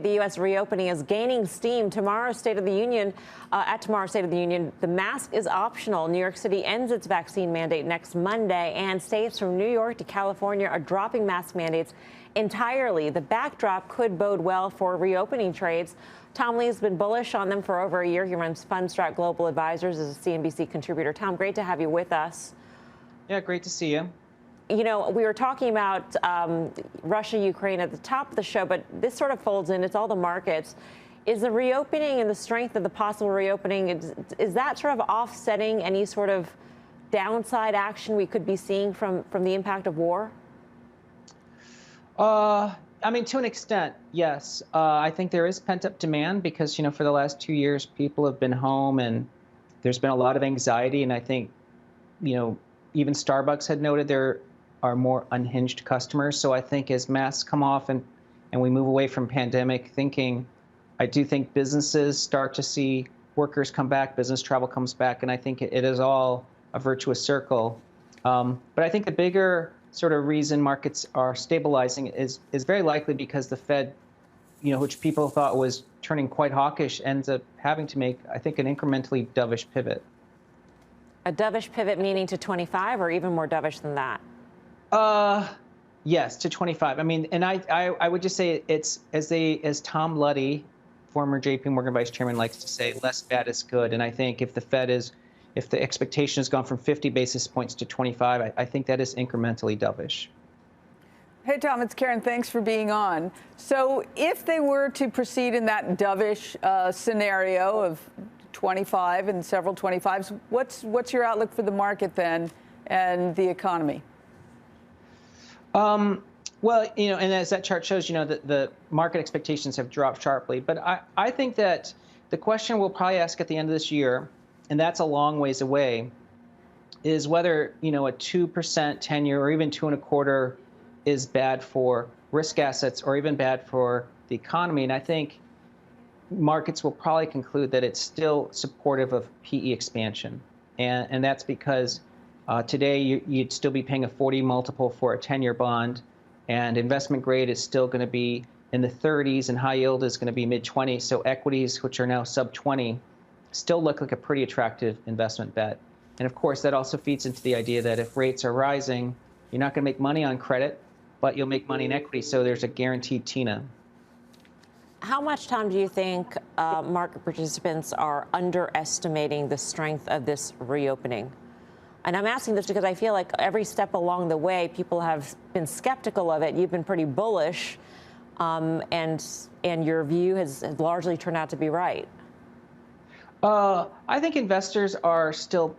The U.S. reopening is gaining steam. At tomorrow's State of the Union, the mask is optional. New York City ends its vaccine mandate next Monday, and states from New York to California are dropping mask mandates entirely. The backdrop could bode well for reopening trades. Tom Lee has been bullish on them for over a year. He runs Fundstrat Global Advisors as a CNBC contributor. Tom, great to have you with us. Yeah, great to see you. You know, we were talking about Russia, Ukraine at the top of the show, but this sort of folds in. It's all the markets. Is the reopening and the strength of the possible reopening, is that sort of offsetting any sort of downside action we could be seeing from the impact of war? I mean, to an extent, yes. I think there is pent-up demand because, you know, for the last 2 years, people have been home and there's been a lot of anxiety. And I think, you know, even Starbucks had noted there are more unhinged customers. So I think as masks come off and we move away from pandemic thinking, I do think businesses start to see workers come back, business travel comes back, and I think it is all a virtuous circle. But I think the bigger sort of reason markets are stabilizing is very likely because the Fed, you know, which people thought was turning quite hawkish, ends up having to make, I think, an incrementally dovish pivot. A dovish pivot meaning to 25 or even more dovish than that? Yes, to 25. I mean, and I would just say it's as Tom Luddy, former JP Morgan vice chairman, likes to say, less bad is good. And I think if the expectation has gone from 50 basis points to 25, I think that is incrementally dovish. Hey, Tom, it's Karen. Thanks for being on. So if they were to proceed in that dovish scenario of 25 and several 25s, what's your outlook for the market then and the economy? Well, you know, and as that chart shows, you know, the market expectations have dropped sharply. But I think that the question we'll probably ask at the end of this year, and that's a long ways away, is whether, you know, a 2% 10-year or even 2.25 is bad for risk assets or even bad for the economy. And I think markets will probably conclude that it's still supportive of PE expansion. And that's because today you'd still be paying a 40 multiple for a 10-year bond, and investment grade is still going to be in the 30s and high yield is going to be mid-20s. So equities, which are now sub-20, still look like a pretty attractive investment bet. And of course, that also feeds into the idea that if rates are rising, you're not going to make money on credit, but you'll make money in equity. So there's a guaranteed TINA. How much, Tom, do you think market participants are underestimating the strength of this reopening? And I'm asking this because I feel like every step along the way, people have been skeptical of it. You've been pretty bullish, and your view has largely turned out to be right. I think investors are still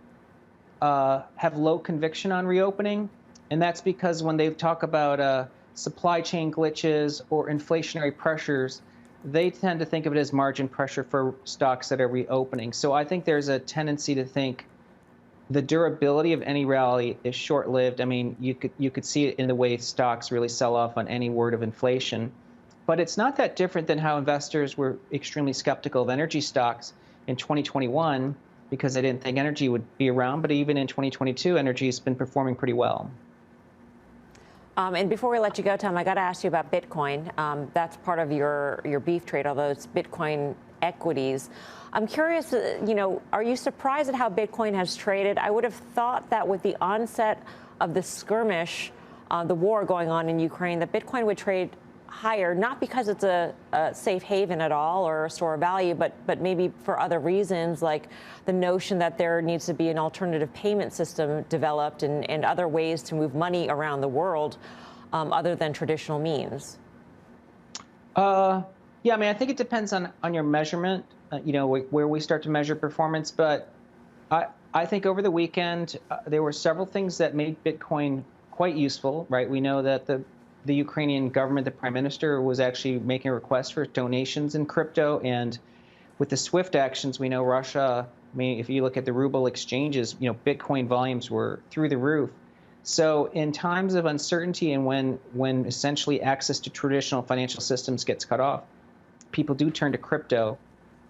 have low conviction on reopening, and that's because when they talk about supply chain glitches or inflationary pressures, they tend to think of it as margin pressure for stocks that are reopening. So I think there's a tendency to think the durability of any rally is short-lived. I mean, you could see it in the way stocks really sell off on any word of inflation. But it's not that different than how investors were extremely skeptical of energy stocks in 2021 because they didn't think energy would be around. But even in 2022, energy has been performing pretty well. And before we let you go, Tom, I got to ask you about Bitcoin. That's part of your beef trade, although it's Bitcoin equities. I'm curious, you know, are you surprised at how Bitcoin has traded? I would have thought that with the onset of the skirmish, the war going on in Ukraine, that Bitcoin would trade higher, not because it's a safe haven at all or a store of value, but maybe for other reasons, like the notion that there needs to be an alternative payment system developed and other ways to move money around the world other than traditional means. Yeah, I mean, I think it depends on your measurement, you know, where we start to measure performance. But I think over the weekend, there were several things that made Bitcoin quite useful, right? We know that the Ukrainian government, the prime minister, was actually making a request for donations in crypto. And with the SWIFT actions, we know Russia, I mean, if you look at the ruble exchanges, you know, Bitcoin volumes were through the roof. So in times of uncertainty and when essentially access to traditional financial systems gets cut off, people do turn to crypto.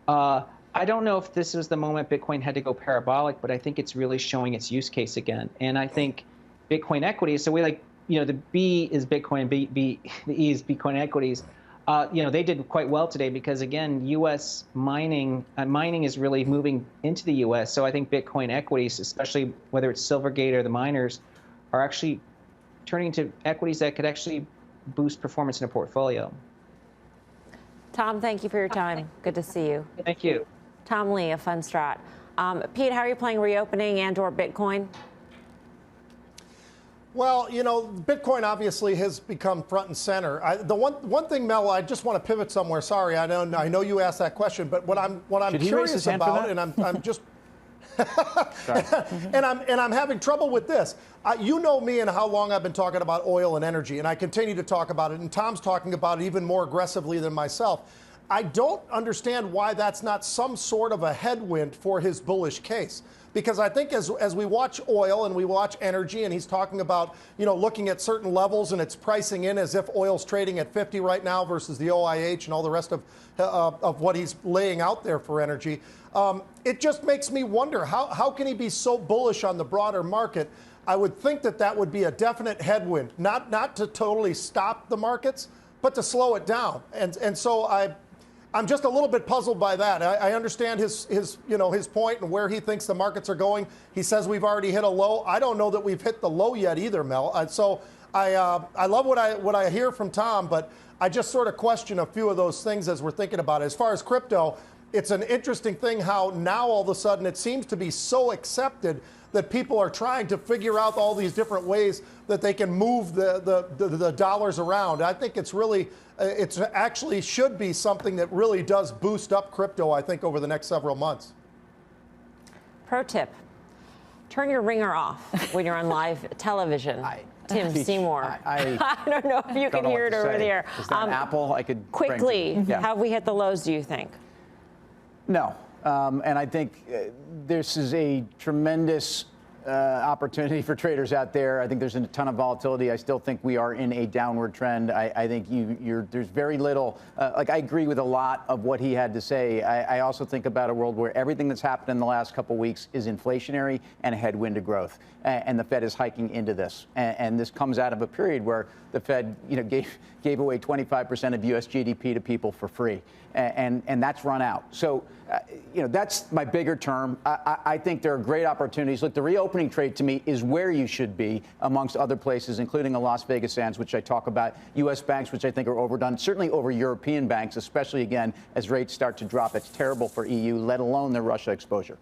I don't know if this was the moment Bitcoin had to go parabolic, but I think it's really showing its use case again. And I think Bitcoin equities, so we like, you know, the B is Bitcoin, the E is Bitcoin equities. They did quite well today because, again, U.S. mining is really moving into the U.S. So I think Bitcoin equities, especially whether it's Silvergate or the miners, are actually turning to equities that could actually boost performance in a portfolio. Tom, thank you for your time. Good to see you. Thank you. Tom Lee of Fundstrat. Pete, how are you playing reopening and/or Bitcoin? Well, Bitcoin obviously has become front and center. The one thing, Mel, I just want to pivot somewhere. Sorry, I know you asked that question, but what I'm curious about, and I'm just and I'm having trouble with this. You know me and how long I've been talking about oil and energy, and I continue to talk about it. And Tom's talking about it even more aggressively than myself. I don't understand why that's not some sort of a headwind for his bullish case. Because I think as we watch oil and we watch energy, and he's talking about, looking at certain levels and it's pricing in as if oil's trading at 50 right now versus the OIH and all the rest of what he's laying out there for energy. It just makes me wonder, how can he be so bullish on the broader market? I would think that would be a definite headwind, not to totally stop the markets, but to slow it down. And so I'm just a little bit puzzled by that. I understand his point and where he thinks the markets are going. He says we've already hit a low. I don't know that we've hit the low yet either, Mel. So I love what I hear from Tom, but I just sort of question a few of those things as we're thinking about it. As far as crypto, it's an interesting thing how now all of a sudden it seems to be so accepted that people are trying to figure out all these different ways that they can move the dollars around. I think it's actually should be something that really does boost up crypto, I think, over the next several months. Pro tip, turn your ringer off when you're on live television. Tim Seymour. I don't know if you can hear it over there. Is that an Apple? I could quickly, have we hit the lows, do you think? No. And I think this is a tremendous opportunity for traders out there. I think there's a ton of volatility. I still think we are in a downward trend. I think there's very little, I agree with a lot of what he had to say. I also think about a world where everything that's happened in the last couple of weeks is inflationary and a headwind to growth. And the Fed is hiking into this. And this comes out of a period where the Fed, gave away 25% of U.S. GDP to people for free. And that's run out. So, that's my bigger term. I think there are great opportunities. Look, the reopening trade to me is where you should be, amongst other places, including the Las Vegas Sands, which I talk about, U.S. banks, which I think are overdone, certainly over European banks, especially, again, as rates start to drop. It's terrible for EU, let alone their Russia exposure.